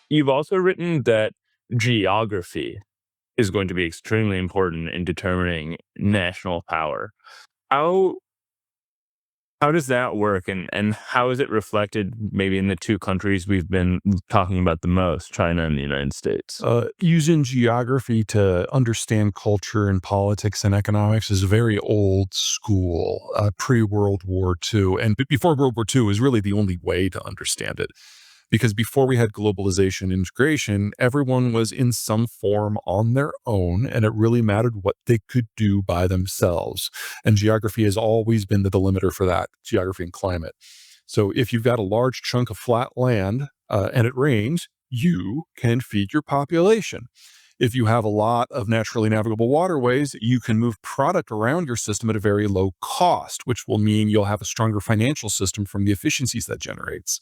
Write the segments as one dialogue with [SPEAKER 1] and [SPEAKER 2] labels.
[SPEAKER 1] You've also written that geography is going to be extremely important in determining national power. How how does that work, and how is it reflected maybe in the two countries we've been talking about the most, China and the United States?
[SPEAKER 2] Using geography to understand culture and politics and economics is very old school, pre-World War II. And before World War II is really the only way to understand it. Because before we had globalization and integration, everyone was in some form on their own, and it really mattered what they could do by themselves. And geography has always been the delimiter for that, geography and climate. So if you've got a large chunk of flat land and it rains, you can feed your population. If you have a lot of naturally navigable waterways, you can move product around your system at a very low cost, which will mean you'll have a stronger financial system from the efficiencies that generates.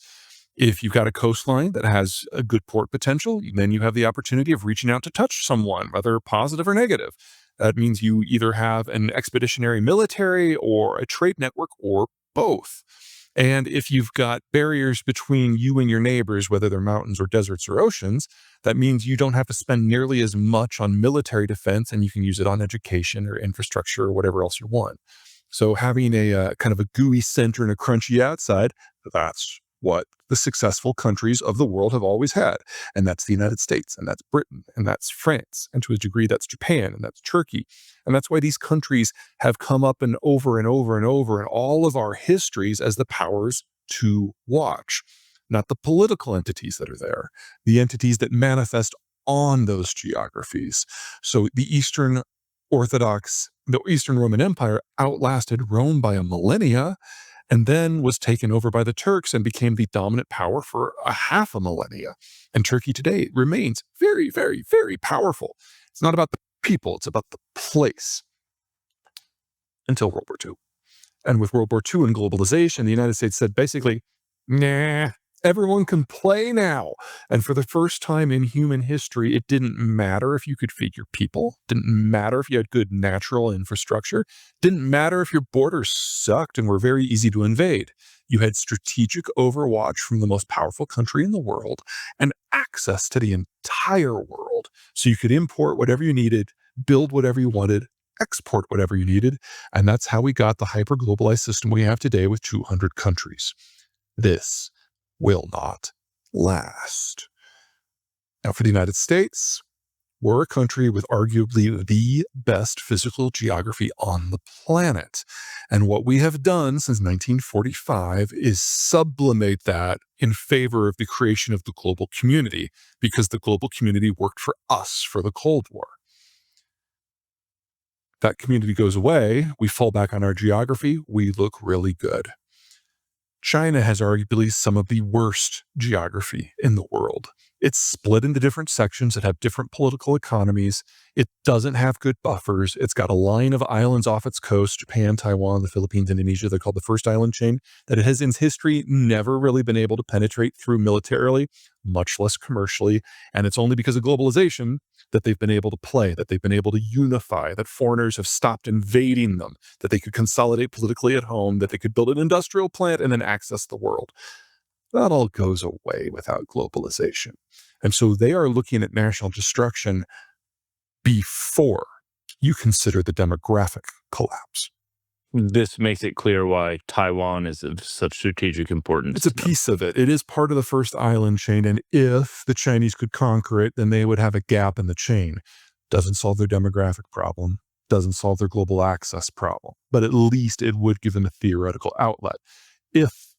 [SPEAKER 2] If you've got a coastline that has a good port potential, then you have the opportunity of reaching out to touch someone, whether positive or negative. That means you either have an expeditionary military or a trade network or both. And if you've got barriers between you and your neighbors, whether they're mountains or deserts or oceans, that means you don't have to spend nearly as much on military defense, and you can use it on education or infrastructure or whatever else you want. So having a kind of a gooey center and a crunchy outside, that's what the successful countries of the world have always had. And that's the United States, and that's Britain, and that's France, and to a degree that's Japan, and that's Turkey. And that's why these countries have come up and over and over and over in all of our histories as the powers to watch. Not the political entities that are there, the entities that manifest on those geographies. So the Eastern Roman Empire outlasted Rome by a millennia, and then was taken over by the Turks and became the dominant power for a half a millennia. And Turkey today remains very, very, very powerful. It's not about the people, it's about the place. Until World War II. And with World War II and globalization, the United States said basically, nah, everyone can play now. And for the first time in human history, it didn't matter if you could feed your people, didn't matter if you had good natural infrastructure, didn't matter if your borders sucked and were very easy to invade. You had strategic overwatch from the most powerful country in the world and access to the entire world. So you could import whatever you needed, build whatever you wanted, export whatever you needed. And that's how we got the hyper-globalized system we have today with 200 countries. This will not last. Now, for the United States, we're a country with arguably the best physical geography on the planet. And what we have done since 1945 is sublimate that in favor of the creation of the global community, because the global community worked for us for the Cold War. That community goes away, we fall back on our geography, we look really good. China has arguably some of the worst geography in the world. It's split into different sections that have different political economies. It doesn't have good buffers. It's got a line of islands off its coast, Japan, Taiwan, the Philippines, Indonesia. They're called the first island chain, that it has in history never really been able to penetrate through militarily, much less commercially. And it's only because of globalization that they've been able to play, that they've been able to unify, that foreigners have stopped invading them, that they could consolidate politically at home, that they could build an industrial plant and then access the world. That all goes away without globalization. And so they are looking at national destruction before you consider the demographic collapse.
[SPEAKER 1] This makes it clear why Taiwan is of such strategic importance.
[SPEAKER 2] It's a piece of it. It is part of the first island chain. And if the Chinese could conquer it, then they would have a gap in the chain. Doesn't solve their demographic problem. Doesn't solve their global access problem. But at least it would give them a theoretical outlet. If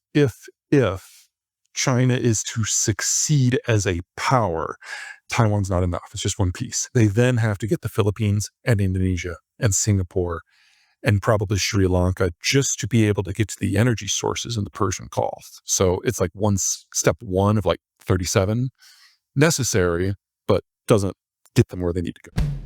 [SPEAKER 2] China is to succeed as a power, Taiwan's not enough. It's just one piece. They then have to get the Philippines and Indonesia and Singapore and probably Sri Lanka just to be able to get to the energy sources in the Persian Gulf. So it's like step one of like 37 necessary, but doesn't get them where they need to go.